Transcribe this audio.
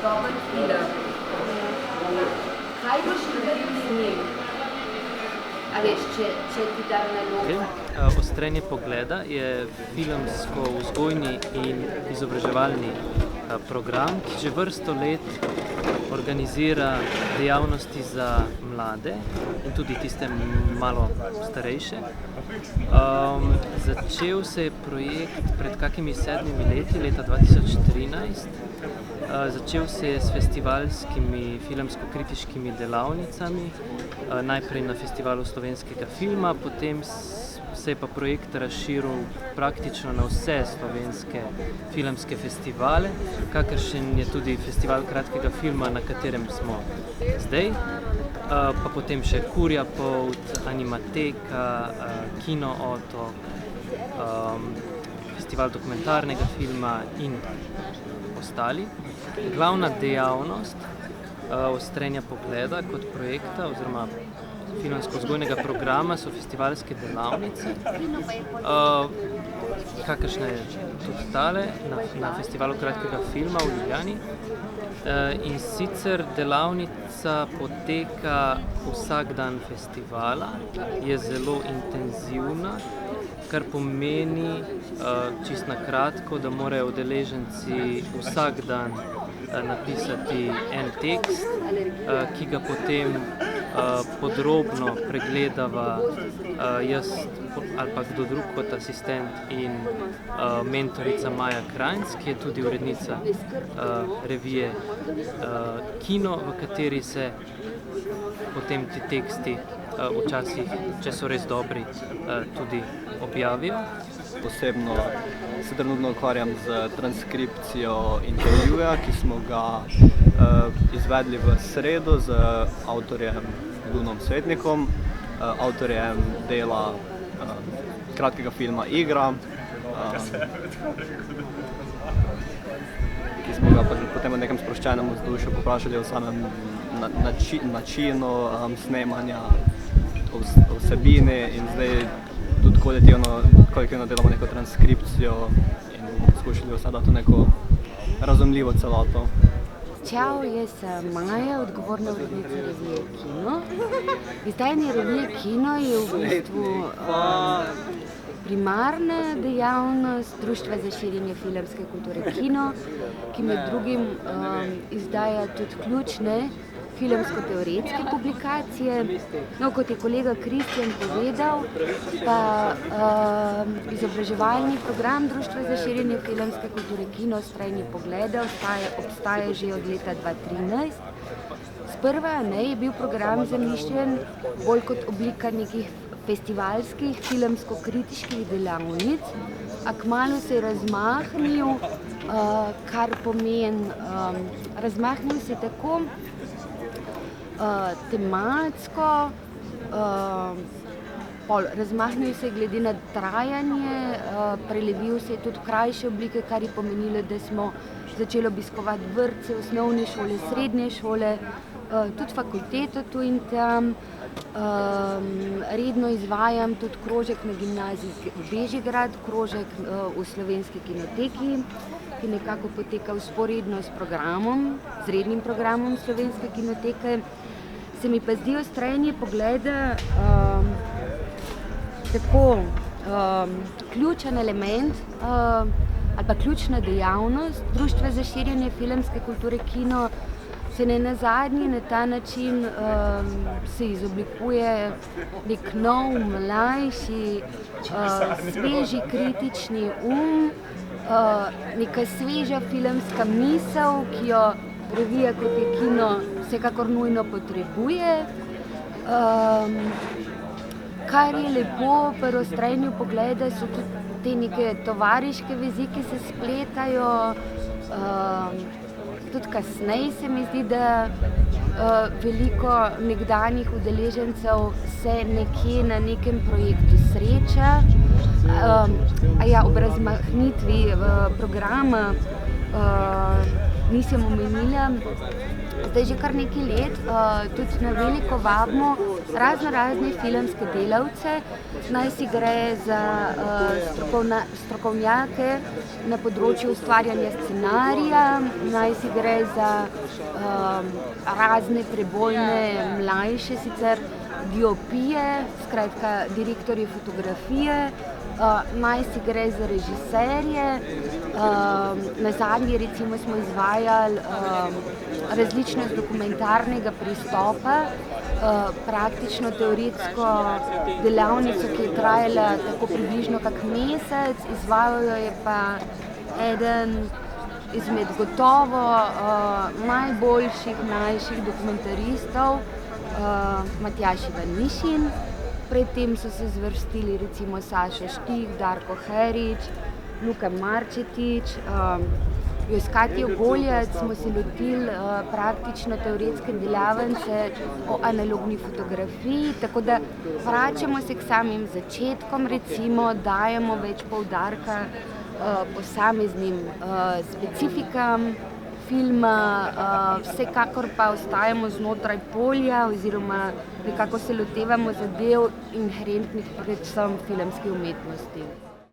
dober film. Kaj boš naredil z njim? A veš, če ti dam nalogo? Ostrenje pogleda je filmsko-vzgojni in izobraževalni program, ki že vrsto let organizira dejavnosti za mlade in tudi tiste malo starejše. Začel se je projekt pred kakimi 7 leti, leta 2013. Začel se je s festivalskimi filmsko-kritiškimi delavnicami, najprej na Festivalu slovenskega filma, potem se je pa projekt razširil praktično na vse slovenske filmske festivale, kakršen je tudi Festival kratkega filma, na katerem smo zdaj, pa potem še Kurja polt, Animateka, Kino otok, Festival dokumentarnega filma in ostali. Glavna dejavnost Ostrenja pogleda kot projekta oziroma filmsko-vzgojnega programa so festivalske delavnice, kakršna je tudi tale na Festivalu kratkega filma v Ljubljani. In sicer delavnica poteka vsak dan festivala, je zelo intenzivna, kar pomeni, čisto na kratko, da morajo udeleženci vsak dan napisati en tekst, ki ga potem podrobno pregledava jaz ali pa kdo drug kot asistent in mentorica Maja Krajnc, ki je tudi urednica revije Kino, v kateri se potem ti teksti včasih, če so res dobri, tudi objavijo. Posebno se trenutno ukvarjam z transkripcijo intervjuja, ki smo ga izvedli v sredo z avtorjem Lunom Svetnikom, avtorjem dela kratkega filma Igra, ki smo ga potem v nekem sproščenem vzdušju poprašali o samem načinu snemanja, o vsebini in zdaj tudi kolektivno delamo neko transkripcijo in skušali vse dati v neko razumljivo celoto. Ćao, jaz sem Maja, odgovorna urednica revije Kino. Izdajanje revije Kino je v bistvu primarna dejavnost Društva za širjenje filmske kulture Kino, ki med drugim izdaja tudi ključne filmsko-teoretske publikacije. No, kot je kolega Kristjan povedal, pa izobraževalni program Društva za širjenje filmske kulture Kino Ostrenje pogleda obstaja že od leta 2013. Sprva je bil program zamišljen bolj kot oblika nekih festivalskih filmsko-kritiških delavnic, a kmalu se je razmahnil, kar pomeni, razmahnil se tako tematsko, razmahnil se je glede na trajanje, prelevil se je tudi krajše oblike, kar je pomenilo, da smo začeli obiskovati vrtce, osnovne šole, srednje šole, tudi fakulteto tu in tam. Redno izvajam tudi krožek na gimnaziji Bežigrad, krožek v Slovenski kinoteki, ki nekako poteka vzporedno s programom, z rednim programom Slovenske kinoteke. Se mi pa zdi Ostrenje pogleda tako ključen element ali pa ključna dejavnost Društva za širjenje filmske kulture Kino. Se nenazadnje na ta način se izoblikuje nek nov, mlajši, sveži kritični neka sveža filmska misel, ki jo revija kot je Kino vsekakor nujno potrebuje. Kar je lepo pri Ostrenju pogleda, so tudi te neke tovariške vezi, ki se spletajo. Tudi kasneje se mi zdi, da veliko nekdanjih udeležencev se nekje na nekem projektu sreča. Ob razmahnitvi programa nisem omenila. Zdaj že kar nekaj let tudi na veliko vabimo razne filmske delavce, naj si gre za strokovnjake na področju ustvarjanja scenarija, naj si gre za razne prebojne mlajše sicer diopije, skratka direktorje fotografije, naj si gre za režiserje. Na zadnji recimo smo izvajali različnost dokumentarnega pristopa, praktično teoretsko delavnico, ki je trajala tako približno kak mesec, izvajal jo je pa eden izmed gotovo najboljših mlajših dokumentaristov, Matjaž Ivanišin. Predtem so se zvrstili recimo Saša Štih, Darko Herič, Luka Marčetič. Jo s Katjo Goljec smo se lotili praktično teoretske delavnice o analogni fotografiji, tako da vračamo se k samim začetkom, recimo dajemo več poudarka posameznim specifikam filma, vsekakor pa ostajamo znotraj polja oziroma nekako se lotevamo zadev inherentnih predvsem filmski umetnosti.